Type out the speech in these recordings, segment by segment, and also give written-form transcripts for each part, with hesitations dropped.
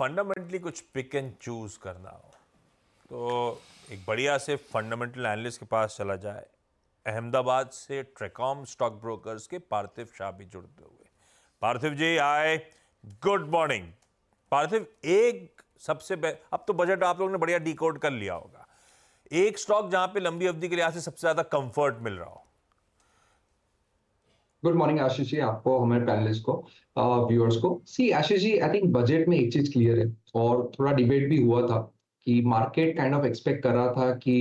Fundamentally कुछ pick and choose करना हो तो एक बढ़िया से फंडामेंटल एनालिस्ट के पास चला जाए। अहमदाबाद से ट्रेकॉम स्टॉक ब्रोकर्स के पार्थिव शाह भी जुड़ते हुए। पार्थिव जी आए, गुड मॉर्निंग। पार्थिव, एक अब तो बजट आप लोगों ने बढ़िया डिकोड कर लिया होगा। एक स्टॉक जहां पे लंबी अवधि के लिहाज से सबसे ज्यादा कंफर्ट मिल रहा हो। गुड मॉर्निंग आशीष जी, आपको, हमारे पैनलिस्ट को, व्यूअर्स को। सी Ashish ji, I think budget में एक चीज क्लियर है और थोड़ा डिबेट भी हुआ था कि मार्केट काइंड ऑफ एक्सपेक्ट कर रहा था कि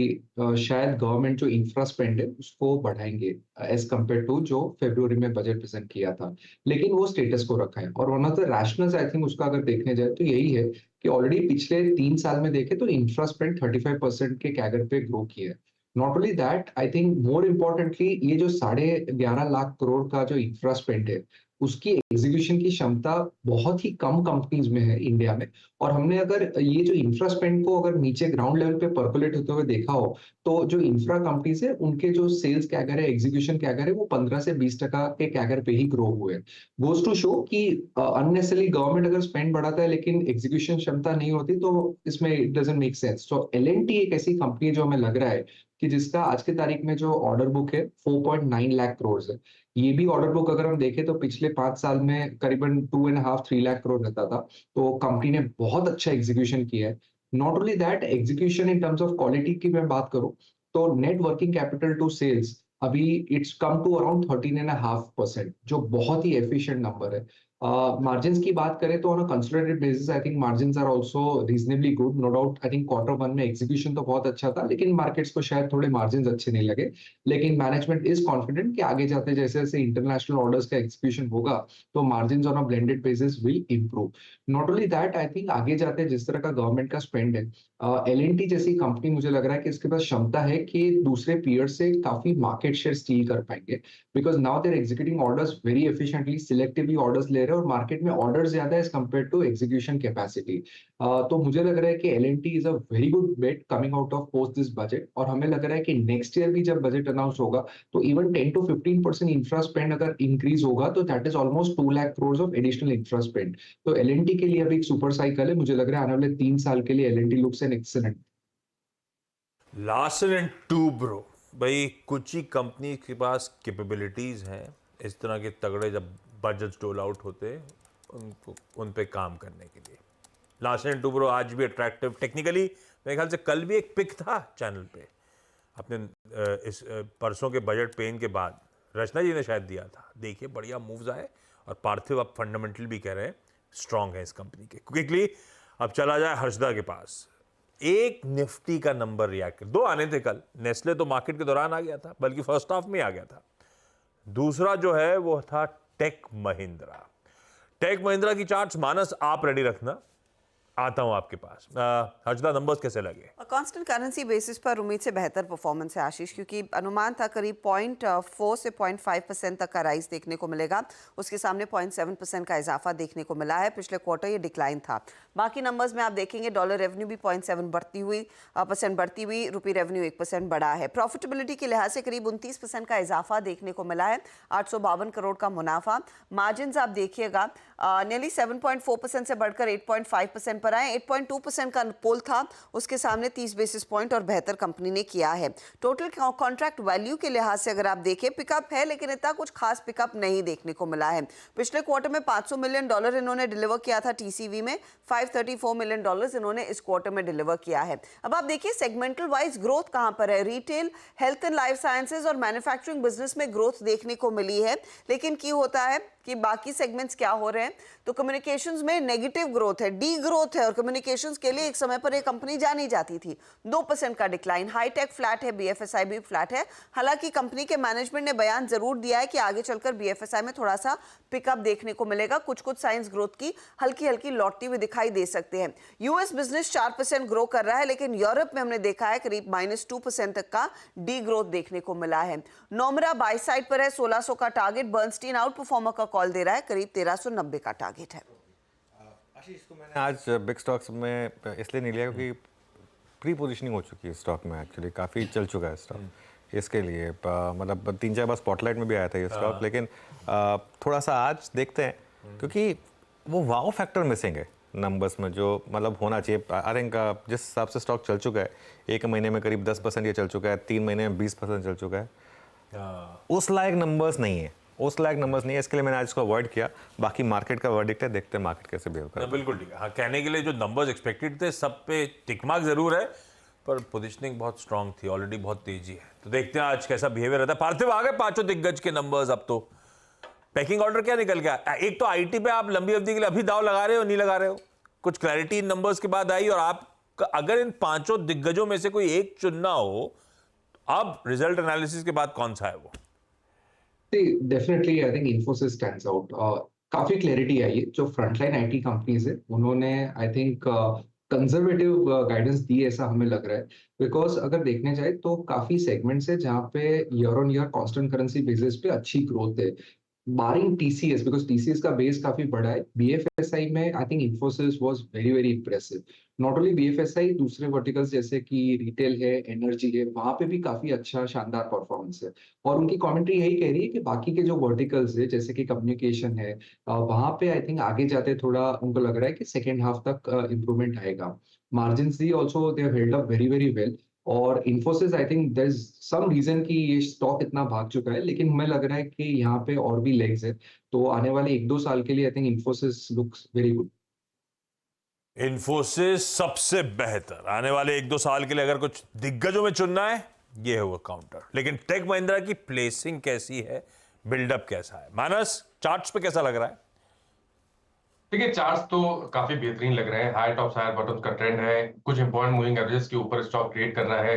शायद गवर्नमेंट जो इंफ्रा स्पेंड है उसको बढ़ाएंगे एज कम्पेयर टू जो फरवरी में बजट प्रेजेंट किया था, लेकिन वो स्टेटस को रखा है। और one of the rationals I think उसका अगर देखने जाए तो यही है कि ऑलरेडी पिछले 3 साल में देखे तो इंफ्रा स्पेंड 35% के कैगर पे ग्रो किया है। Not only that, I think more importantly ये जो 11.5 लाख करोड़ का जो इंफ्रा स्पेंड है उसकी एग्जीक्यूशन की क्षमता बहुत ही कम कंपनीज में है इंडिया में। और हमने अगर ये जो इंफ्रा स्पेंड को अगर नीचे ग्राउंड लेवल पे परकोलेट होते हुए देखा हो तो जो इंफ्रा कंपनीज है उनके जो सेल्स कैगर है, एग्जीक्यूशन कैगर है, वो 15 से 20% के कैगर पे ही ग्रो हुए। गोज टू शो कि अननेसेसरली गवर्नमेंट अगर स्पेंड बढ़ाता है लेकिन एग्जीक्यूशन क्षमता नहीं होती तो इसमें इट डजंट मेक सेंस। तो L&T एक ऐसी कंपनी है जो हमें लग रहा है कि जिसका आज की तारीख में जो ऑर्डर बुक है 4.9 लाख करोड़ है। ये भी ऑर्डर बुक अगर हम देखें तो पिछले 5 साल में करीबन 2.5-3 लाख करोड़ रहता था। तो कंपनी ने बहुत अच्छा एग्जीक्यूशन किया है। Not only that, execution in terms of quality की मैं बात करूं तो net working capital to sales अभी इट्स कम टू अराउंड 13.5%, जो बहुत ही एफिशिएंट नंबर है। मार्जिन्स की बात करें तो on a consolidated basis I think margins are also reasonably good. No doubt, I think Q1 में एग्जीक्यूशन तो बहुत अच्छा था लेकिन मार्केट्स को शायद थोड़े मार्जिन्स अच्छे नहीं लगे। लेकिन मैनेजमेंट इज कॉन्फिडेंट कि आगे जाते जैसे जैसे इंटरनेशनल ऑर्डर्स का एग्जीक्यूशन होगा तो margins on a blended basis will improve. Not only that, I think आगे जाते जिस तरह का गवर्नमेंट का स्पेंड है, L&T जैसी कंपनी मुझे लग रहा है कि इसके पास क्षमता है कि दूसरे पीयर से काफी मार्केट शेयर स्टील कर पाएंगे। Because now they're executing orders very efficiently, selectively orders ले रहे हैं और मार्केट में ऑर्डर्स ज्यादा है as compared to execution capacity. तो मुझे लग रहा है कि L&T is a very good bet coming out of post this budget. और हमें लग रहा है कि नेक्स्ट ईयर भी जब बजट अनाउंस होगा तो इवन 10 to 15% इंफ्रा स्पेंड अगर इंक्रीज होगा तो that is almost 2 lakh crore of additional infra spend. तो L&T के लिए अभी एक सुपर साइकिल है। मुझे लग रहा है आने वाले 3 साल के लिए L&T looks an excellent. Larsen and Toubro, भाई कुछ ही कंपनी के पास कैपेबिलिटीज हैं इस तरह के तगड़े जब बजट डोल आउट होते उनको उन पे काम करने के लिए। लार्सन एंड टूब्रो आज भी अट्रैक्टिव टेक्निकली, मेरे ख्याल से कल भी एक पिक था चैनल पे अपने इस परसों के बजट पेन के बाद रचना जी ने शायद दिया था। देखिए बढ़िया मूव्स आए और पार्थिव अब फंडामेंटल भी कह रहे हैं स्ट्रांग है इस कंपनी के। क्विकली अब चला जाए हर्षदा के पास। एक निफ्टी का नंबर रिएक्ट, दो आने थे कल। नेस्ले तो मार्केट के दौरान आ गया था, बल्कि फर्स्ट हाफ में आ गया था। दूसरा जो है वो था टेक महिंद्रा। टेक महिंद्रा की चार्ट्स मानस आप रेडी रखना, आता हूं आपके पास। हर्षदा, नंबर्स कैसे लगे? कांस्टेंट करेंसी बेसिस पर उम्मीद से बेहतर परफॉर्मेंस है आशीष, क्योंकि अनुमान था करीब 0.4 से 0.5% तक का राइज देखने को मिलेगा। उसके सामने 0.7% का इजाफा देखने को मिला है। पिछले क्वार्टर ये डिक्लाइन था। बाकी नंबर्स में आप देखेंगे डॉलर रेवेन्यू भी 0.7% बढ़ती हुई, रुपी रेवेन्यू 1% बढ़ा है। प्रॉफिटेबिलिटी के लिहाज से करीब 29% का इजाफा देखने को मिला है, 852 करोड़ का मुनाफा। मार्जिन आप देखिएगा नियरली 7.4% से बढ़कर 8.5% पर आए। 8.2% का पोल था, उसके सामने 30 बेसिस पॉइंट और बेहतर कंपनी ने किया है। टोटल कॉन्ट्रैक्ट वैल्यू के लिहाज से अगर आप देखें पिकअप है, लेकिन इतना कुछ खास पिकअप नहीं देखने को मिला है। पिछले क्वार्टर में $500 मिलियन इन्होंने डिलीवर किया था टीसीवी में, $534 मिलियन इन्होंने इस क्वार्टर में डिलीवर किया है। अब आप देखिए सेगमेंटल वाइज ग्रोथ कहां पर है। Retail, health and life sciences और मैन्युफैक्चरिंग बिजनेस में ग्रोथ देखने को मिली है, लेकिन क्या होता है कि बाकी सेगमेंट्स क्या हो रहे हैं, तो कम्युनिकेशंस में नेगेटिव ग्रोथ है, डी ग्रोथ है। और कम्युनिकेशंस के लिए एक समय पर एक कंपनी जानी जाती थी। 2% का डिक्लाइन। हाईटेक फ्लैट है, बीएफएसआई भी फ्लैट है। हालांकि कंपनी के मैनेजमेंट ने बयान जरूर दिया है कि आगे चलकर बीएफएसआई में थोड़ा सा पिकअप देखने को मिलेगा। कुछ साइंस ग्रोथ की हल्की हल्की लौटती हुई दिखाई दे सकते हैं। यूएस बिजनेस 4% ग्रो कर रहा है, लेकिन यूरोप में हमने देखा है करीब -2% तक का डी ग्रोथ देखने को मिला है। नोमरा बाय साइड पर है, 1600 का टारगेट। बर्नस्टीन आउट परफॉर्मर का कॉल दे रहा है, करीब 1390 का टारगेट है। आशीष, इसको मैंने आज बिग स्टॉक्स में इसलिए नहीं लिया क्योंकि प्री पोजीशनिंग हो चुकी है स्टॉक में। एक्चुअली काफ़ी चल चुका है स्टॉक। इसके लिए मतलब 3-4 बार स्पॉटलाइट में भी आया था ये स्टॉक, लेकिन थोड़ा सा आज देखते हैं क्योंकि वो वाओ फैक्टर मिसिंग है। नंबर्स में जो मतलब होना चाहिए। आई थिंक जिस हिसाब से स्टॉक चल चुका है, एक महीने में करीब 10% ये चल चुका है, 3 महीने में 20% चल चुका है, उस लायक नंबर्स नहीं है, उस लायक नंबर्स नहीं है। इसके लिए मैंने आज इसको अवॉइड किया। बाकी मार्केट का वर्डिक्ट है, देखते हैं मार्केट कैसे बिहेव करता है। बिल्कुल ठीक है। हाँ, कहने के लिए जो नंबर्स एक्सपेक्टेड थे सब पे टिक मार्क जरूर है, पर पोजीशनिंग बहुत स्ट्रांग थी, ऑलरेडी बहुत तेजी है। तो देखते हैं आज कैसा बिहेवियर रहता है। पार्थिव, आ गए पांचों दिग्गज के नंबर्स। अब तो पैकिंग ऑर्डर क्या निकल गया? एक तो आईटी पे आप लंबी अवधि के लिए अभी दाव लगा रहे हो, नहीं लगा रहे हो? कुछ क्लैरिटी इन नंबर्स के बाद आई, और आप अगर इन पांचों दिग्गजों में से कोई एक चुनना हो, अब रिजल्ट एनालिसिस के बाद कौन सा है वो? Definitely I think Infosys stands out. काफी क्लैरिटी आई है। जो फ्रंटलाइन आईटी कंपनीज है उन्होंने आई थिंक कंजर्वेटिव गाइडेंस दी, ऐसा हमें लग रहा है। बिकॉज अगर देखने जाए तो काफी सेगमेंट्स है जहाँ पे year on year constant currency basis पे अच्छी ग्रोथ है, बारिंग टीसीएस, बिकॉज टीसीएस का बेस काफी बड़ा है। बीएफएसआई में I think Infosys was very very impressive. Not only BFSI, दूसरे वर्टिकल्स जैसे कि रिटेल है, एनर्जी है, वहां पे भी काफी अच्छा शानदार परफॉर्मेंस है। और उनकी कमेंट्री यही कह रही है कि बाकी के जो वर्टिकल्स है जैसे कि कम्युनिकेशन है, वहां पे आई थिंक आगे जाते थोड़ा उनको लग रहा है कि सेकेंड हाफ तक इंप्रूवमेंट आएगा। मार्जिन भी also they have held up very very well. और Infosys I think there is some reason कि ये स्टॉक इतना भाग चुका है, लेकिन हमें लग रहा है कि यहाँ पे और भी लेग्स है। तो आने वाले 1-2 साल के लिए I think Infosys looks very good. Infosys सबसे बेहतर आने वाले 1-2 साल के लिए अगर कुछ दिग्गजों में चुनना है, ये है वो काउंटर। लेकिन टेक महिंद्रा की प्लेसिंग कैसी है, बिल्डअप कैसा है? मानस, चार्ट्स पे कैसा लग रहा है? देखिए, चार्ट्स तो काफी बेहतरीन लग रहे हैं। हाई टॉप्स हायर बॉटम्स का ट्रेंड है, कुछ इंपॉर्टेंट मूविंग एवरेजेस के ऊपर स्टॉक ट्रेड कर रहा है।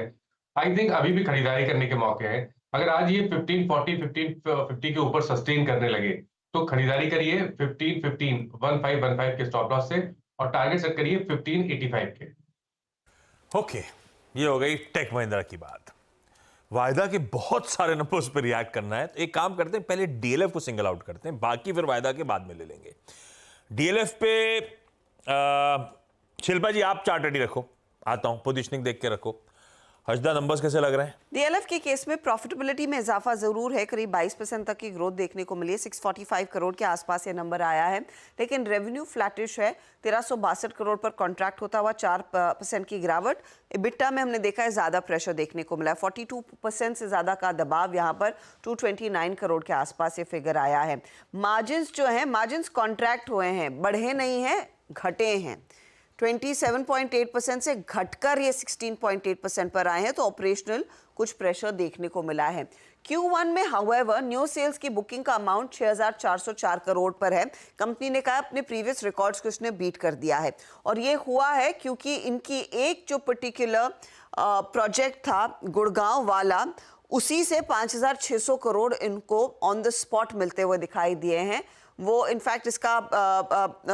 आई थिंक अभी भी खरीदारी करने के मौके हैं। अगर आज ये 1540 1550 के ऊपर सस्टेन करने लगे तो खरीदारी करिए 1515 के स्टॉप लॉस से, और टारगेट सेट करिए 1585 के। ओके, ये हो गई टेक महिंद्रा की बात। वायदा के बहुत सारे नंबर्स पर रिएक्ट करना है, तो एक काम करते हैं, पहले डीएलएफ को सिंगल आउट करते हैं, बाकी फिर वायदा के बाद में ले लेंगे। डीएलएफ पे शिल्पा जी आप चार्ट रेडी रखो, आता हूं, पोजीशनिंग देख के रखो। हजदा, नंबर्स कैसे लग रहे हैं? डीएलएफ के केस में प्रॉफिटेबिलिटी में इजाफा जरूर है, करीब 22% तक की ग्रोथ देखने को मिली है। 645 करोड़ के आसपास ये नंबर आया है, लेकिन रेवेन्यू फ्लैटिश है। 1362 करोड़ पर कॉन्ट्रैक्ट होता हुआ 4% की गिरावट। इबिटा में हमने देखा है ज्यादा प्रेशर देखने को मिला है, 42% से ज्यादा का दबाव यहाँ पर 229 करोड़ के आसपास ये फिगर आया है। मार्जिन जो है, मार्जिन कॉन्ट्रैक्ट हुए हैं, बढ़े नहीं हैं, घटे हैं। 27.8% से घटकर ये 16.8% पर आए हैं, तो ऑपरेशनल कुछ प्रेशर देखने को मिला है। Q1 में हाउएवर न्यू सेल्स की बुकिंग का अमाउंट 6,404 करोड़ पर है। कंपनी ने कहा अपने प्रीवियस रिकॉर्ड्स को इसने बीट कर दिया है, और ये हुआ है क्योंकि इनकी एक जो पर्टिकुलर प्रोजेक्ट था गुड़गांव वाला, उसी से 5,600 करोड़ इनको ऑन द स्पॉट मिलते हुए दिखाई दिए हैं। वो इनफैक्ट इसका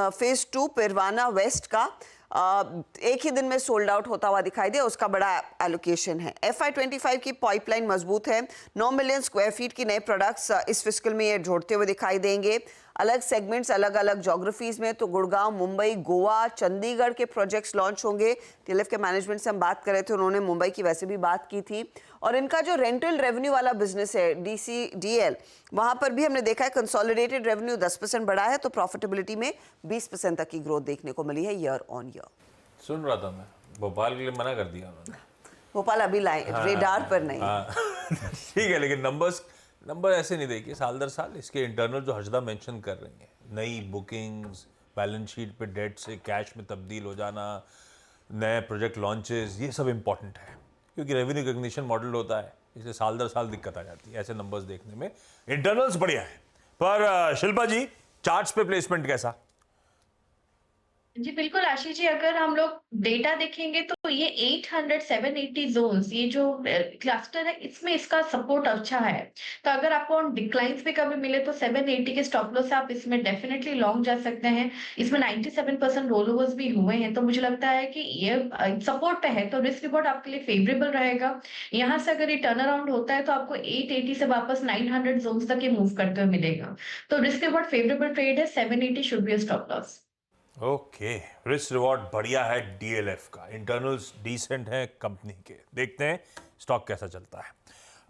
फेज 2 पिरवाना वेस्ट का एक ही दिन में सोल्ड आउट होता हुआ दिखाई दिया, उसका बड़ा एलोकेशन है। FY25 की पाइपलाइन मजबूत है, 9 मिलियन स्क्वायर फीट की नए प्रोडक्ट्स इस फिस्कल में ये जोड़ते हुए दिखाई देंगे। अलग सेगमेंट्स, अलग अलग ज्योग्राफीज में, तो गुड़गांव, मुंबई, गोवा, चंडीगढ़ के प्रोजेक्ट्स लॉन्च होंगे। डीएलएफ के मैनेजमेंट से हम बात कर रहे थे, उन्होंने मुंबई की वैसे भी बात की थी। और इनका जो रेंटल रेवेन्यू वाला बिजनेस है DCDL, वहां पर भी हमने देखा है कंसोलिडेटेड रेवेन्यू 10% बढ़ा है, तो प्रॉफिटेबिलिटी में 20% तक की ग्रोथ देखने को मिली है ईयर ऑन ईयर। सुन रहा था मैं, भोपाल के लिए मना कर दिया उन्होंने। भोपाल अभी लाए, रेडार पर नहीं। ठीक है, लेकिन नंबर ऐसे नहीं देखिए साल दर साल। इसके इंटरनल जो हजदा मेंशन कर रही हैं, नई बुकिंग्स, बैलेंस शीट पे डेट से कैश में तब्दील हो जाना, नए प्रोजेक्ट लॉन्चेस, ये सब इंपॉर्टेंट है, क्योंकि रेवेन्यू रिकग्निशन मॉडल होता है, इसलिए साल दर साल दिक्कत आ जाती है ऐसे नंबर्स देखने में। इंटरनल्स बढ़िया है। पर शिल्पा जी, चार्ट्स पे प्लेसमेंट कैसा? जी बिल्कुल आशीष जी, अगर हम लोग डेटा देखेंगे तो ये 800 780 जोन्स, ये जो क्लस्टर है, इसमें इसका सपोर्ट अच्छा है। तो अगर आपको ऑन डिक्लाइंस पे कभी मिले तो 780 के स्टॉप लॉस से आप इसमें डेफिनेटली लॉन्ग जा सकते हैं। इसमें 97% रोल ओवर्स भी हुए हैं, तो मुझे लगता है कि ये सपोर्ट पे है, तो रिस्क रिवॉर्ड आपके लिए फेवरेबल रहेगा। यहाँ से अगर ये टर्न अराउंड होता है तो आपको 880 से वापस 900 जोन्स तक ये मूव करते हुए मिलेगा। तो रिस्क रिवॉर्ड फेवरेबल ट्रेड है, 780 should be a stop loss. Okay, risk reward बढ़िया है डीएलएफ का, इंटरनल्स डिसेंट है कंपनी के। देखते हैं स्टॉक कैसा चलता है।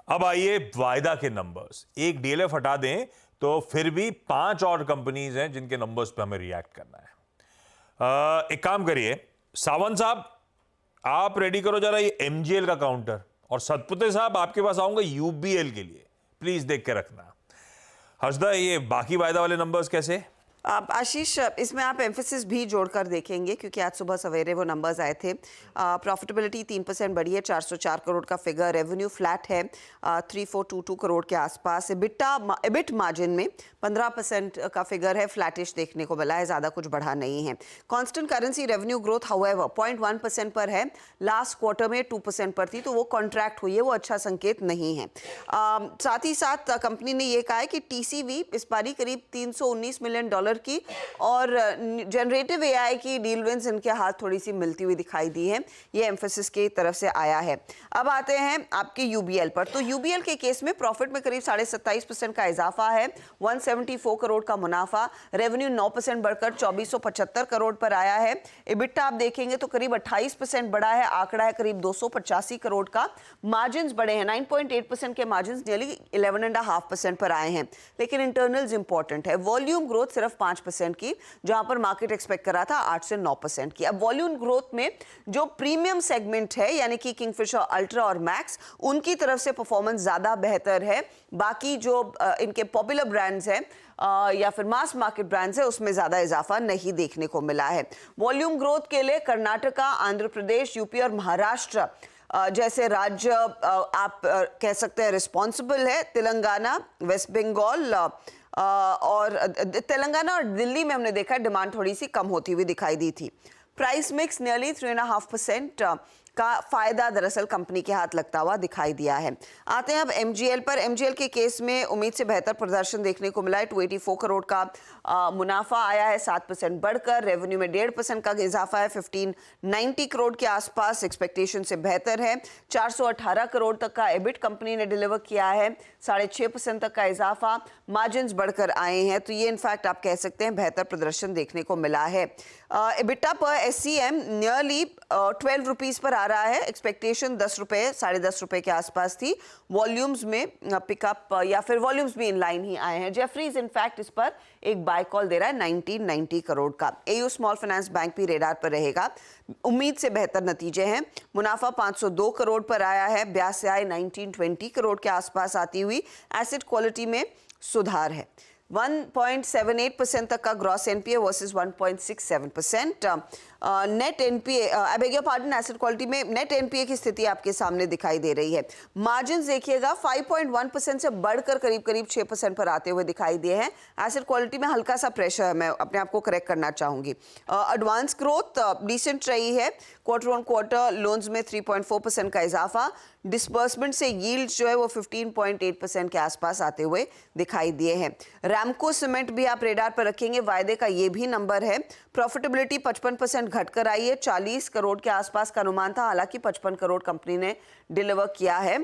अब आइए वायदा के नंबर्स। एक डीएलएफ हटा दें तो फिर भी 5 और कंपनीज हैं जिनके नंबर्स पे हमें रिएक्ट करना है। एक काम करिए सावंत साहब, आप रेडी करो जरा ये एमजीएल का काउंटर, और सतपुते साहब आपके पास आऊंगा यूबीएल के लिए, प्लीज देख के रखना। हर्षदा, ये बाकी वायदा वाले नंबर्स कैसे? आशीष, इसमें आप एम्फेसिस भी जोड़कर देखेंगे क्योंकि आज सुबह सवेरे वो नंबर्स आए थे। प्रॉफिटेबिलिटी 3% बढ़ी है, 404 करोड़ का फिगर। रेवेन्यू फ्लैट है 3422 करोड़ के आसपास। एबिट मार्जिन में 15% का फिगर है, फ्लैटिश देखने को मिला है, ज़्यादा कुछ बढ़ा नहीं है। Constant currency revenue growth however 0.1% पर है, लास्ट क्वार्टर में 2% पर थी, तो वो कॉन्ट्रैक्ट हुई है, वो अच्छा संकेत नहीं है। साथ ही साथ कंपनी ने ये कहा है कि टीसीवी इस बारी करीब $319 मिलियन की, और जनरेटिव एआई की डील विंस इनके हाथ थोड़ी सी मिलती हुई दिखाई दी है। ये एम्फेसिस की तरफ से आया है। अब आते हैं आपके यूबीएल पर। तो यूबीएल के केस में प्रॉफिट में करीब 27.5% का इजाफा है, 174 करोड़ का मुनाफा। रेवेन्यू 9% बढ़कर 2475 करोड़ पर आया है। इबिटा आप देखेंगे तो करीब 28% बढ़ा है, आंकड़ा है करीब 285 करोड़ का। मार्जिन बढ़े हैं, 9.8% के मार्जिन नियरली 11.5% पर आए हैं। लेकिन इंटरनल्स इंपॉर्टेंट है। वॉल्यूम ग्रोथ सिर्फ 5% की, जहां पर मार्केट एक्सपेक्ट कर रहा था 8 से 9% की। अब वॉल्यूम ग्रोथ में जो प्रीमियम सेगमेंट है यानी कि किंगफिशर अल्ट्रा और मैक्स, उनकी तरफ से परफॉर्मेंस ज्यादा बेहतर है। बाकी जो इनके पॉपुलर ब्रांड्स हैं या फिर मास मार्केट ब्रांड्स है, उसमें ज्यादा इजाफा नहीं देखने को मिला है। वॉल्यूम ग्रोथ के लिए कर्नाटका, आंध्र प्रदेश, यूपी और महाराष्ट्र जैसे राज्य आप कह सकते हैं रिस्पॉन्सिबल है। तेलंगाना, वेस्ट बंगाल और तेलंगाना और दिल्ली में हमने देखा डिमांड थोड़ी सी कम होती हुई दिखाई दी थी। प्राइस मिक्स नियरली 3.5% का फायदा दरअसल कंपनी के हाथ लगता हुआ दिखाई दिया है। आते हैं अब एमजीएल पर। एमजीएल के केस में उम्मीद से बेहतर प्रदर्शन देखने को मिला है। 284 करोड़ का मुनाफा आया है, 7% बढ़कर। रेवेन्यू में 1.5% का इजाफा है, 1590 करोड़ के आसपास, एक्सपेक्टेशन से बेहतर है। 418 करोड़ तक का एबिट कंपनी ने डिलीवर किया है, 6.5% तक का इजाफा। मार्जिन बढ़कर आए हैं, तो ये इनफैक्ट आप कह सकते हैं बेहतर प्रदर्शन देखने को मिला है। एबिटा पर एससीएम नियरली 12 रुपीज़ पर आ रहा है, एक्सपेक्टेशन 10 रुपये, 10.5 रुपये के आसपास थी। वॉल्यूम्स में पिकअप या फिर वॉल्यूम्स भी इन लाइन ही आए हैं। जेफरीज इनफैक्ट इस पर एक बाय कॉल दे रहा है 1990 करोड़ का। एयू स्मॉल फाइनेंस बैंक भी रेडार पर रहेगा, उम्मीद से बेहतर नतीजे हैं। मुनाफा 502 करोड़ पर आया है, ब्याज से आय 1920 करोड़ के आसपास आती हुई। एसेट क्वालिटी में सुधार है, 1.78% तक का gross NPA versus 1.67%। Net NPA, I beg your pardon, asset quality में नेट एनपीए की स्थिति आपके सामने दिखाई दे रही है। मार्जिन देखिएगा 5.1% से बढ़कर करीब 6% पर आते हुए दिखाई दिए हैं। एसेट क्वालिटी में हल्का सा प्रेशर है, मैं अपने आप को करेक्ट करना चाहूंगी। एडवांस ग्रोथ डिसेंट रही है, क्वार्टर ऑन क्वार्टर लोन्स में 3.4% का इजाफा। डिसबर्समेंट से यील्ड जो है वो 15.8% के आसपास आते हुए दिखाई दिए हैं। रैमको सीमेंट भी आप रेडार पर रखेंगे, वायदे का ये भी नंबर है। प्रॉफिटेबिलिटी 55% घटकर आई है, 40 करोड़ के आसपास का अनुमान था, हालांकि 55 करोड़ कंपनी ने डिलीवर किया है,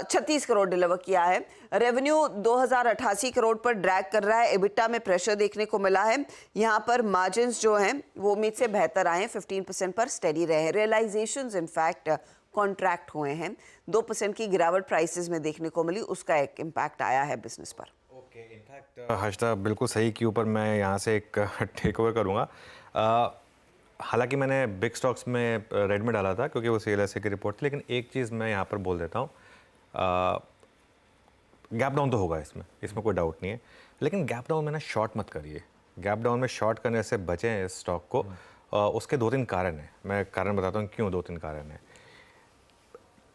36 करोड़ डिलीवर किया है। रेवेन्यू 2088 करोड़ पर ड्रैग कर रहा है। एबिटा में प्रेशर देखने को मिला है। यहाँ पर मार्जिन जो हैं वो उम्मीद से बेहतर आए हैं, 15% पर स्टेडी रहे। रियलाइजेशंस इनफैक्ट कॉन्ट्रैक्ट हुए हैं, 2% की गिरावट प्राइसेस में देखने को मिली, उसका एक इम्पैक्ट आया है बिजनेस पर। इनफैक्ट हर्षदा बिल्कुल सही के ऊपर मैं यहाँ से एक टेक ओवर करूँगा। हालांकि मैंने बिग स्टॉक्स में रेड में डाला था क्योंकि वो सीएलएसए की रिपोर्ट थी, लेकिन एक चीज़ मैं यहाँ पर बोल देता हूँ, गैप डाउन तो होगा इसमें कोई डाउट नहीं है, लेकिन गैप डाउन में ना शॉर्ट मत करिए। गैप डाउन में शॉर्ट करने से बचें इस स्टॉक को। उसके 2-3 कारण हैं, मैं कारण बताता हूँ क्यों 2-3 कारण हैं।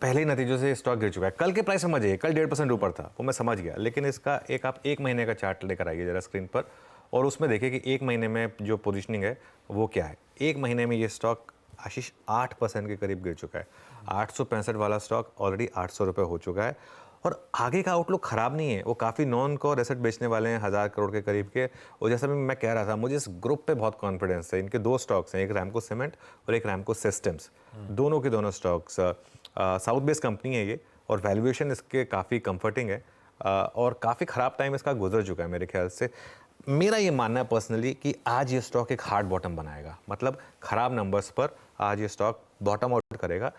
पहले ही नतीजों से स्टॉक गिर चुका है। कल के प्राइस समझिए, कल 1.5% ऊपर था, वो मैं समझ गया, लेकिन इसका आप 1 महीने का चार्ट लेकर आइए जरा स्क्रीन पर, और उसमें देखिए कि 1 महीने में जो पोजीशनिंग है वो क्या है। 1 महीने में ये स्टॉक आशीष 8% के करीब गिर चुका है। 865 वाला स्टॉक ऑलरेडी 800 रुपये हो चुका है, और आगे का आउटलुक ख़राब नहीं है। वो काफ़ी नॉन कोर एसेट बेचने वाले हैं 1000 करोड़ के करीब के। और जैसा भी मैं कह रहा था, मुझे इस ग्रुप पे बहुत कॉन्फिडेंस है। इनके 2 स्टॉक्स हैं, एक रैमको सीमेंट और एक रैमको सिस्टम्स। दोनों के दोनों स्टॉक्स साउथ बेस्ड कंपनी है ये, और वैल्यूएशन इसके काफ़ी कंफर्टिंग है, और काफ़ी ख़राब टाइम इसका गुजर चुका है मेरे ख्याल से। मेरा ये मानना है पर्सनली कि आज ये स्टॉक एक हार्ड बॉटम बनाएगा, मतलब ख़राब नंबर्स पर आज ये स्टॉक बॉटम आउट करेगा।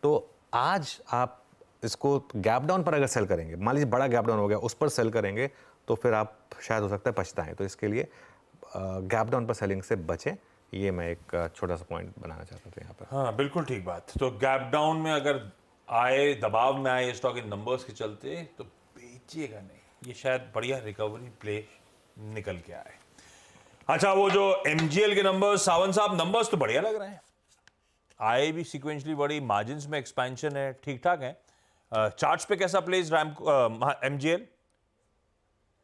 तो आज आप इसको गैप डाउन पर अगर सेल करेंगे, मान लीजिए बड़ा गैप डाउन हो गया, उस पर सेल करेंगे तो फिर आप शायद हो सकता है पछताएं। तो इसके लिए गैप डाउन पर सेलिंग से बचें, ये मैं एक छोटा सा पॉइंट बनाना चाहता था यहाँ पर। हाँ बिल्कुल ठीक बात। तो गैप डाउन में अगर आए, दबाव में आए स्टॉक इन नंबर्स के चलते, तो बेचिएगा नहीं, ये शायद बढ़िया रिकवरी प्ले निकल के आए। अच्छा, वो जो MGL के नंबर्स, सावंत साहब नंबर्स तो बढ़िया लग रहे हैं, आए भी सीक्वेंशली बड़ी, मार्जिन्स में एक्सपेंशन है, ठीक ठाक है। चार्ट्स पे कैसा प्लेस MGL?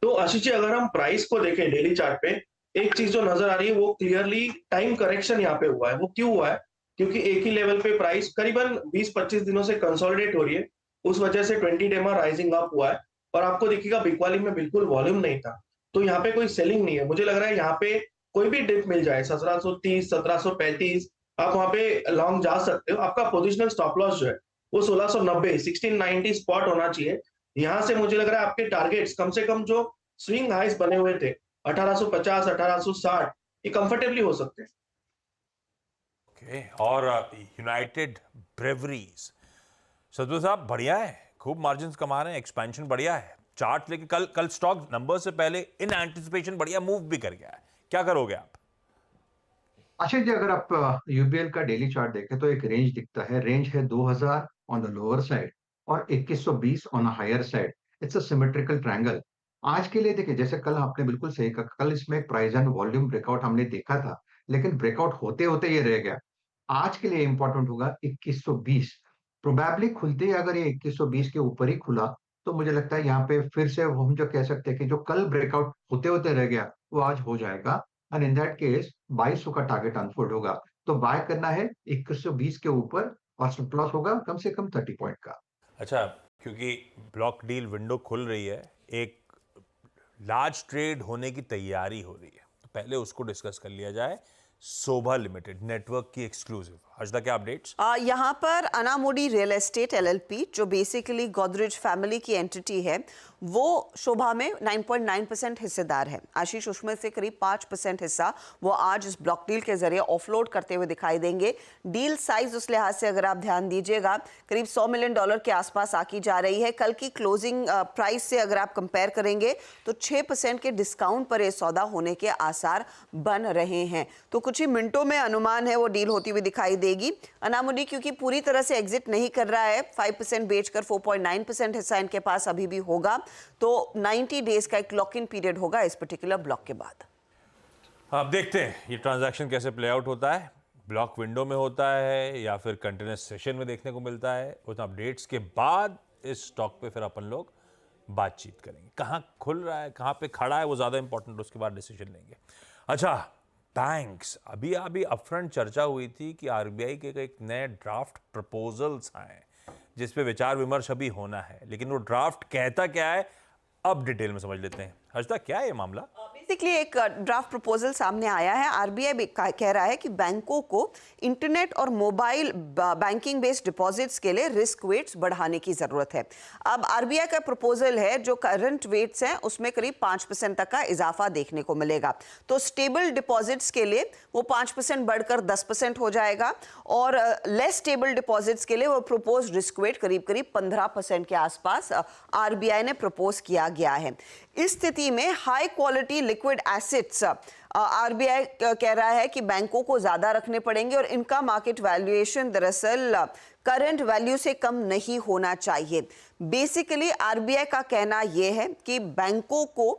तो आशीष जी, अगर हम प्राइस को देखें डेली चार्ट पे, एक चीज जो नजर आ रही है वो क्लियरली टाइम करेक्शन यहाँ पे हुआ है। वो क्यों हुआ है? क्योंकि एक ही लेवल पे प्राइस करीबन 20-25 दिनों से कंसोलिडेट हो रही है, उस वजह से 20 डे में राइजिंग अप हुआ है। और आपको दिखेगा बिकवाली में बिल्कुल वॉल्यूम नहीं था, तो यहाँ पे कोई सेलिंग नहीं है। मुझे लग रहा है यहाँ पे कोई भी डिप मिल जाए 1730, 1735, आप वहां पे लॉन्ग जा सकते हो। आपका पोजिशनल स्टॉप लॉस जो है वो 1690, 1690 स्पॉट होना चाहिए। यहाँ से मुझे लग रहा है आपके टारगेट्स कम से कम जो स्विंग हाइस बने हुए थे 1850, 1860, ये कंफर्टेबली हो सकते हैं। ओके, और यूनाइटेड ब्रेवरीज, सदगुरु साहब बढ़िया है, खूब मार्जिन्स कमा रहे हैं, एक्सपेंशन बढ़िया है। चार्ट लेके कल स्टॉक नंबर से पहले इन एंटिसिपेशन बढ़िया मूव भी कर गया है, क्या करोगे आप? आशीष जी, अगर आप यूबीएल का डेली चार्ट देखें तो एक रेंज दिखता है। रेंज है 2000 ऑन द लोअर साइड और 2120 on the higher side. It's a symmetrical triangle. आज के लिए देखिए, जैसे कल आपने बिल्कुल सही कहा, कल इसमें एक प्राइस एंड वॉल्यूम ब्रेकआउट हमने देखा था, लेकिन ब्रेकआउट होते होते ये रह गया। आज के लिए इंपॉर्टेंट होगा 2120। प्रोबेबली खुलते ही अगर ये 2120 के ऊपर ही खुला तो मुझे लगता है यहाँ पे फिर से हम जो कह सकते हैं कि जो कल ब्रेकआउट होते होते रह गया वो आज हो जाएगा, एंड इन दैट केस 2200 का टारगेट अनफोल्ड होगा। तो बाय करना है 2120 के ऊपर और स्टॉप लॉस होगा कम से कम 30 पॉइंट का। अच्छा, क्योंकि ब्लॉक डील विंडो खुल रही है, एक लार्ज ट्रेड होने की तैयारी हो रही है, तो पहले उसको डिस्कस कर लिया जाए। सोभा लिमिटेड नेटवर्क की एक्सक्लूसिव, हर्षदा क्या अपडेट्स? यहाँ पर अनामोडी रियल एस्टेट LLP, जो बेसिकली गोदरेज फैमिली की एंटिटी है, वो शोभा में 9.9% हिस्सेदार है। आशीष, उसमें से करीब 5% हिस्सा वो आज इस ब्लॉक डील के जरिए ऑफलोड करते हुए दिखाई देंगे। डील साइज उस लिहाज से अगर आप ध्यान दीजिएगा करीब $100 मिलियन के आसपास आकी जा रही है। कल की क्लोजिंग प्राइस से अगर आप कंपेयर करेंगे तो 6% के डिस्काउंट पर यह सौदा होने के आसार बन रहे हैं। तो कुछ ही मिनटों में अनुमान है वो डील होती हुई दिखाई देगी। अनामुडी क्योंकि पूरी तरह से एग्जिट नहीं कर रहा है, 5% बेचकर 4.9% हिस्सा इनके पास अभी भी होगा, तो 90 डेज का एक लॉक इन पीरियड होगा इस पर्टिकुलर ब्लॉक के बाद। अब देखते हैं ये ट्रांजैक्शन कैसे प्ले आउट होता है, ब्लॉक विंडो में होता है या फिर कंटिन्यूस सेशन में देखने को मिलता है। उन अपडेट्स के बाद इस स्टॉक पे फिर अपन लोग बातचीत करेंगे, कहाँ खुल रहा है, कहाँ पे खड़ा है, वो ज़्यादा इंपॉर्टेंट, उसके बाद डिसीजन लेंगे। अच्छा, बैंक्स, अभी अपफ्रंट चर्चा हुई थी कि RBI के एक नए ड्राफ्ट प्रपोजल्स आए जिस पे विचार विमर्श अभी होना है, लेकिन वो ड्राफ्ट कहता क्या है अब डिटेल में समझ लेते हैं। हर्षदा, क्या है ये मामला? बेसिकली एक ड्राफ्ट प्रपोजल सामने आया है। RBI कह रहा है कि बैंकों को इंटरनेट और मोबाइल बैंकिंग बेस्ड डिपॉजिट्स के लिए रिस्क वेट्स बढ़ाने की जरूरत है। अब RBI का प्रपोजल है जो करंट वेट्स हैं उसमें करीब 5% तक का इजाफा देखने को मिलेगा। तो स्टेबल डिपॉजिट्स के लिए वो 5% बढ़कर 10% हो जाएगा और लेस स्टेबल डिपॉजिट्स के लिए वो प्रपोज रिस्क वेट करीब 15% के आसपास RBI ने प्रपोज किया गया है। इस स्थिति में high quality liquid assets RBI कह रहा है कि बैंकों को ज्यादा रखने पड़ेंगे और इनका मार्केट वैल्यूएशन दरअसल करंट वैल्यू से कम नहीं होना चाहिए। बेसिकली RBI का कहना यह है कि बैंकों को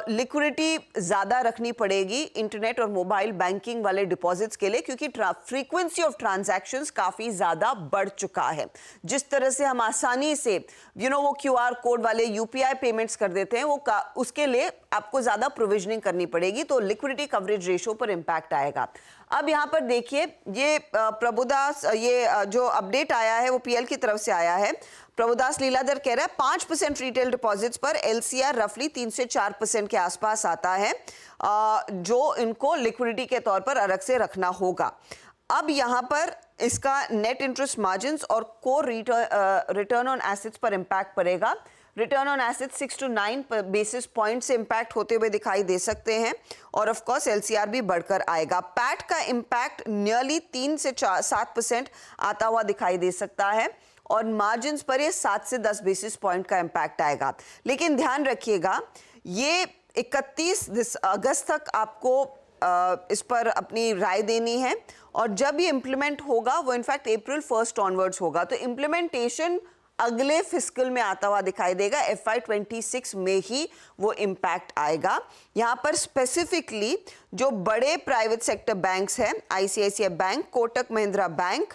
लिक्विडिटी ज्यादा रखनी पड़ेगी इंटरनेट और मोबाइल बैंकिंग वाले डिपॉजिट्स के लिए, क्योंकि फ्रीक्वेंसी ऑफ ट्रांजैक्शंस काफी ज्यादा बढ़ चुका है। जिस तरह से हम आसानी से वो QR कोड वाले UPI पेमेंट्स कर देते हैं, वो उसके लिए आपको ज्यादा प्रोविजनिंग करनी पड़ेगी, तो लिक्विडिटी कवरेज रेशियो पर इंपैक्ट आएगा। अब यहाँ पर देखिए, ये प्रभुदास, ये जो अपडेट आया है वो PL की तरफ से आया है। प्रभुदास लीलाधर कह रहा है 5% रिटेल डिपॉजिट्स पर LCR रफली 3 से 4% के आसपास आता है, जो इनको लिक्विडिटी के तौर पर अलग से रखना होगा। अब यहाँ पर इसका नेट इंटरेस्ट मार्जिन्स और कोर रिटर्न ऑन एसेट्स पर इंपैक्ट पड़ेगा। Return on assets 6 to 9 basis point से इंपैक्ट होते हुए दिखाई दे सकते हैं और ऑफ कोर्स LCR भी बढ़कर आएगा। पैट का इंपैक्ट नियरली 3 से 7% आता हुआ दिखाई दे सकता है और मार्जिन्स पर ये 7 से 10 बेसिस पॉइंट का इंपैक्ट आएगा। लेकिन ध्यान रखिएगा, ये 31 अगस्त तक आपको इस पर अपनी राय देनी है और जब ये इम्प्लीमेंट होगा वो इनफैक्ट April 1 ऑनवर्ड्स होगा, तो इम्प्लीमेंटेशन अगले फिस्कल में आता हुआ दिखाई देगा। FY26 में ही वो इम्पैक्ट आएगा। यहाँ पर स्पेसिफिकली जो बड़े प्राइवेट सेक्टर बैंक्स हैं, ICICI bank, Kotak Mahindra bank,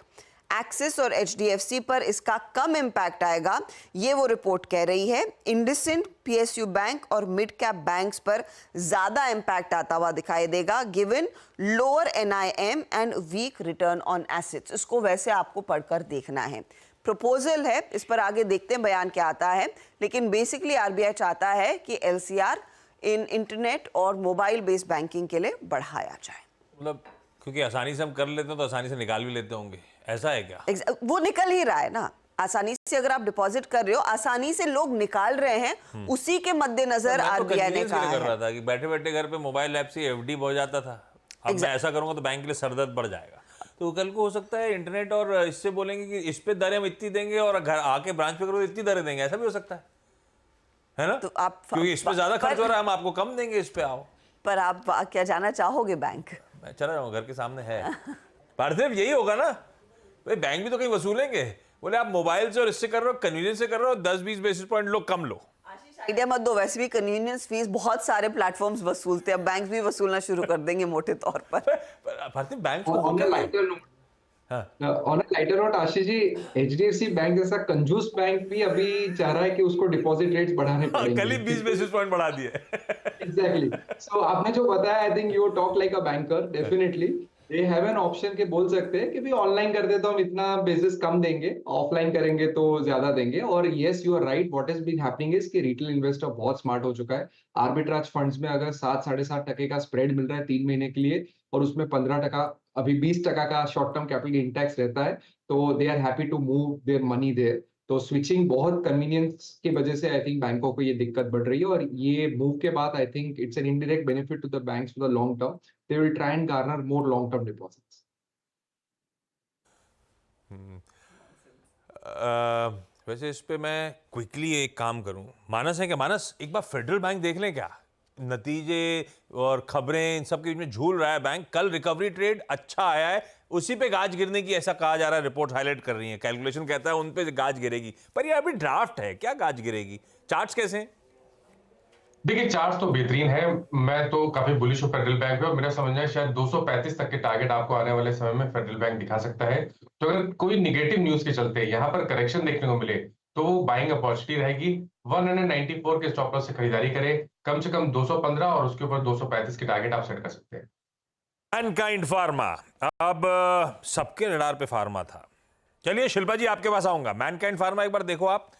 axis और HDFC पर इसका कम इम्पैक्ट आएगा, ये वो रिपोर्ट कह रही है। इंडसइंड, PSU बैंक और मिड कैप बैंक्स पर ज्यादा इम्पैक्ट आता हुआ दिखाई देगा given lower NIM and weak return on assets. इसको वैसे आपको पढ़कर देखना है, प्रपोजल है, इस पर आगे देखते हैं बयान क्या आता है, लेकिन बेसिकली RBI चाहता है कि LCR इन इंटरनेट और मोबाइल बेस्ड बैंकिंग के लिए बढ़ाया जाए। मतलब क्योंकि आसानी से हम कर लेते हैं तो आसानी से निकाल भी लेते होंगे, ऐसा है क्या? वो निकल ही रहा है ना आसानी से। अगर आप डिपॉजिट कर रहे हो, आसानी से लोग निकाल रहे हैं, उसी के मद्देनजर RBI ने कहा कर रहा था कि बैठे बैठे घर पे मोबाइल ऐप से FD हो जाता था, अब मैं ऐसा करूंगा तो बैंक के लिए सरदर्द बढ़ जाएगा। तो कल को हो सकता है इंटरनेट और इससे बोलेंगे कि इस पे दरें हम इतनी देंगे और घर आके ब्रांच पे करो तो इतनी दरें देंगे, ऐसा भी हो सकता है ना? तो आप क्योंकि इस पे ज्यादा खर्च हो रहा है, हम आपको कम देंगे, इस पे आओ। पर आप क्या जाना चाहोगे बैंक? मैं चला जाऊंगा, घर के सामने है। पार्थिव यही होगा ना भाई, बैंक भी तो कहीं वसूलेंगे। बोले आप मोबाइल से और इससे कर रहे हो, कन्वीनियंस से कर रहे हो, 10-20 बेसिस पॉइंट लो कम लो। आइडिया मत दो, वैसे भी कन्वीनियंस फीस बहुत सारे प्लेटफॉर्म्स वसूलते हैं, अब बैंक भी वसूलना शुरू कर देंगे मोटे तौर पर। Parthiv bank on a lighter note Ashish ji, HDFC bank जैसा कंजूस बैंक भी अभी चाह रहा है कि उसको डिपॉजिट रेट्स बढ़ाने पड़ेंगे। कल ही 20 बेसिस पॉइंट बढ़ा दिए। एग्जैक्टली। सो आपने जो बताया, I think you talk like a banker, definitely they have an option के बोल सकते हैं कि भी ऑनलाइन कर दे तो हम इतना बेसिस कम देंगे, ऑफलाइन करेंगे तो ज्यादा देंगे। और yes you are right, what has been happening is कि रिटेल इन्वेस्टर बहुत स्मार्ट हो चुका है। आर्बिट्राज फंड्स में अगर 7-7.5% का स्प्रेड मिल रहा है 3 महीने के लिए और उसमें 15%, अभी 20% का short term capital gain tax रहता है, तो they are happy to move their money there. तो स्विचिंग बहुत कन्वीनियंस की वजह से आई थिंक बैंकों को ये दिक्कत बढ़ रही है और ये मूव के बाद I think it's an indirect benefit to the banks for the long term. They will try and garner more long term deposits. वैसे इस पे मैं क्विकली एक काम करूं, मानस है क्या? मानस एक बार फेडरल बैंक देख लें क्या? नतीजे और खबरें इन सब के बीच में झूल रहा है बैंक। कल रिकवरी ट्रेड अच्छा आया है, उसी पे गाज गिरने की ऐसा कहा जा रहा है, रिपोर्ट हाईलाइट कर रही है, कैलकुलेशन कहता है उन पे गाज गिरेगी, पर ये अभी ड्राफ्ट है, क्या गाज गिरेगी? चार्ट्स कैसे हैं? देखिए चार्ट्स तो बेहतरीन है, मैं तो काफी बुलिश हूँ फेडरल बैंक पे और मेरा समझना है शायद 235 तक के टारगेट आपको आने वाले समय में फेडरल बैंक दिखा सकता है। तो अगर कोई निगेटिव न्यूज के चलते यहाँ पर करेक्शन देखने को मिले तो वो बाइंग अपॉर्चुनिटी रहेगी। 194 के स्टॉप लॉस से खरीदारी करें, कम से कम 215 और उसके ऊपर 235 के टारगेट आप सेट कर सकते हैं। मैनकाइंड फार्मा, अब सबके रडार पे फार्मा था। चलिए शिल्पा जी आपके पास आऊंगा। मैनकाइंड फार्मा एक बार देखो आप,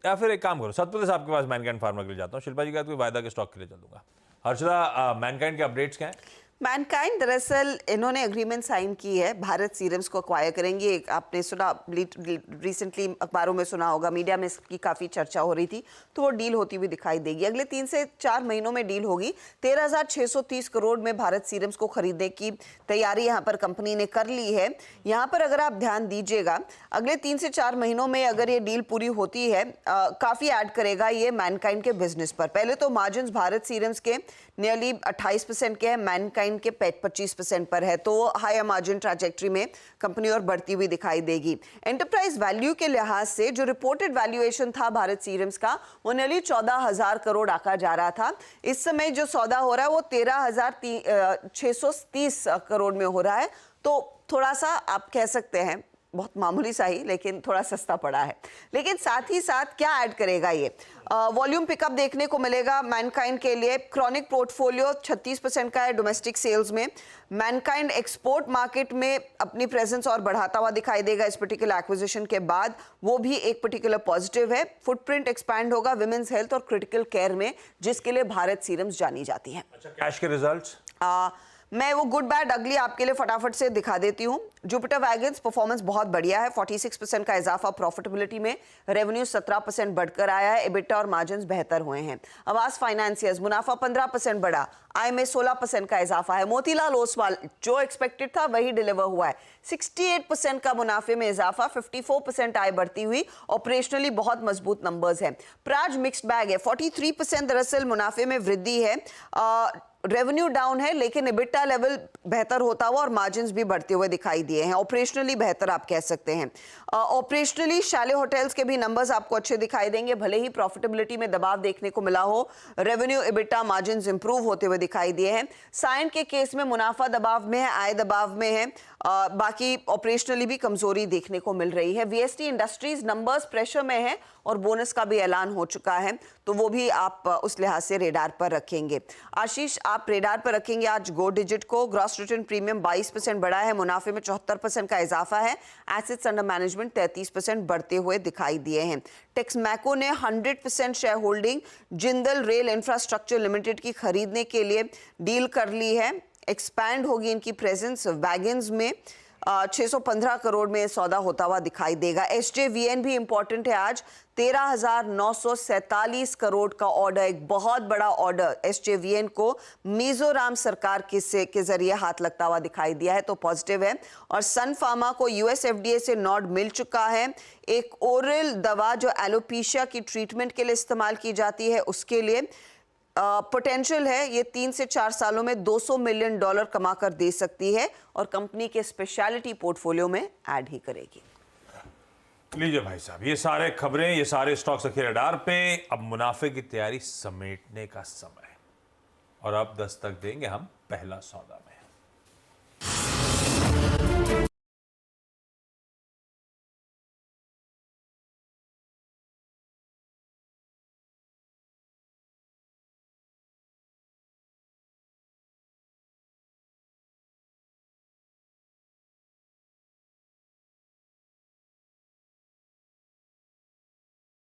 या फिर एक काम करो, सतपति साहब के पास मैनकाइंड फार्मा के लिए जाता हूँ, शिल्पा जी का कोई वायदा के स्टॉक के लिए चल दूंगा। हर्षदा, मैनकाइंड के अपडेट्स क्या हैं? मैनकाइंड दरअसल इन्होंने एग्रीमेंट साइन की है, भारत सीरम्स को अक्वायर करेंगे। आपने सुना, रिसेंटली अखबारों में सुना होगा, मीडिया में इसकी काफ़ी चर्चा हो रही थी, तो वो डील होती हुई दिखाई देगी। अगले 3 से 4 महीनों में डील होगी। 13,630 करोड़ में भारत सीरम्स को खरीदने की तैयारी यहाँ पर कंपनी ने कर ली है। यहाँ पर अगर आप ध्यान दीजिएगा, अगले 3 से 4 महीनों में अगर ये डील पूरी होती है, काफ़ी ऐड करेगा ये मैनकाइंड के बिजनेस पर। पहले तो मार्जिन भारत सीरम्स के नियरली 28% के हैं, मैनकाइंड के 25% पर है, तो हायर मार्जिन ट्रैजेक्टरी में कंपनी और बढ़ती हुई दिखाई देगी। एंटरप्राइज वैल्यू के लिहाज से जो रिपोर्टेड वैल्यूएशन था भारत सीरम्स का, वो नियरली 14,000 करोड़ आका जा रहा था। इस समय जो सौदा हो रहा है वो 13,630 करोड़ में हो रहा है, तो थोड़ा सा आप कह सकते हैं बहुत मामूली सा ही, लेकिन थोड़ा सस्ता पड़ा है। लेकिन साथ ही साथ क्या ऐड करेगा ये? वॉल्यूम पिकअप देखने को मिलेगा मैनकाइंड के लिए। क्रॉनिक पोर्टफोलियो 36% का है डोमेस्टिक सेल्स में। मैनकाइंड एक्सपोर्ट मार्केट में अपनी प्रेजेंस और बढ़ाता हुआ दिखाई देगा इस पर्टिकुलर एक्विजिशन के बाद, वो भी एक पर्टिकुलर पॉजिटिव है। फुटप्रिंट एक्सपैंड होगा विमेंस हेल्थ और क्रिटिकल केयर में, जिसके लिए भारत सीरम्स जानी जाती है। अच्छा, कैश के रिजल्ट्स? मैं वो गुड बैड अगली आपके लिए फटाफट से दिखा देती हूँ। जुपिटर वैगन्स परफॉर्मेंस बहुत बढ़िया है, 46% का इजाफा प्रॉफिटेबिलिटी में, रेवेन्यू 17% बढ़कर आया है, एबिटा और मार्जिन्स बेहतर हुए हैं। आवास फाइनेंसियर्स मुनाफा 15% बढ़ा, आय में 16% का इजाफा है। मोतीलाल ओसवाल जो एक्सपेक्टेड था वही डिलीवर हुआ है, 68% का मुनाफे में इजाफा, 54% आय बढ़ती हुई, ऑपरेशनली बहुत मजबूत नंबर्स हैं। प्राज मिक्स्ड बैग है, 43% दरअसल मुनाफे में वृद्धि है, रेवेन्यू डाउन है लेकिन एबिटा लेवल बेहतर होता हुआ और मार्जिन्स भी बढ़ते हुए दिखाई दिए हैं, ऑपरेशनली बेहतर आप कह सकते हैं। ऑपरेशनली शैले होटल्स के भी नंबर्स आपको अच्छे दिखाई देंगे, भले ही प्रॉफिटेबिलिटी में दबाव देखने को मिला हो, रेवेन्यू एबिटा मार्जिन्स इंप्रूव होते हुए दिखाई दिए हैं। साइंट के केस में मुनाफा दबाव में है, आय दबाव में है, बाकी ऑपरेशनली भी कमजोरी देखने को मिल रही है। वीएसटी इंडस्ट्रीज नंबर्स प्रेशर में है और बोनस का भी ऐलान हो चुका है, तो वो भी आप उस लिहाज से रेडार पर रखेंगे। आशीष, आप रेडार पर रखेंगे आज गो डिजिट को। ग्रॉस रिटर्न प्रीमियम 22% बढ़ा है, मुनाफे में 74% का इजाफा है, एसेट्स अंडर मैनेजमेंट 33% बढ़ते हुए दिखाई दिए हैं। टेक्समैको ने 100% share holding Jindal rail infrastructure limited की खरीदने के लिए डील कर ली है। एक्सपैंड होगी इनकी प्रेजेंस वैगन्स में, 615 करोड़ में सौदा होता हुआ दिखाई देगा। एसजेवीएन भी इंपॉर्टेंट है आज, 13,947 करोड़ का ऑर्डर, एक बहुत बड़ा ऑर्डर एसजेवीएन को मिजोरम सरकार के जरिए हाथ लगता हुआ दिखाई दिया है, तो पॉजिटिव है। और सन फार्मा को यूएस एफडीए से नॉड मिल चुका है, एक ओरल दवा जो एलोपीशिया की ट्रीटमेंट के लिए इस्तेमाल की जाती है उसके लिए पोटेंशियल है, ये 3 से 4 सालों में $200 मिलियन कमा कर दे सकती है और कंपनी के स्पेशलिटी पोर्टफोलियो में ऐड ही करेगी। लीजिए भाई साहब, ये सारे खबरें, ये सारे स्टॉक्स रखे रडार पे। अब मुनाफे की तैयारी समेटने का समय, और अब दस्तक देंगे हम पहला सौदा में।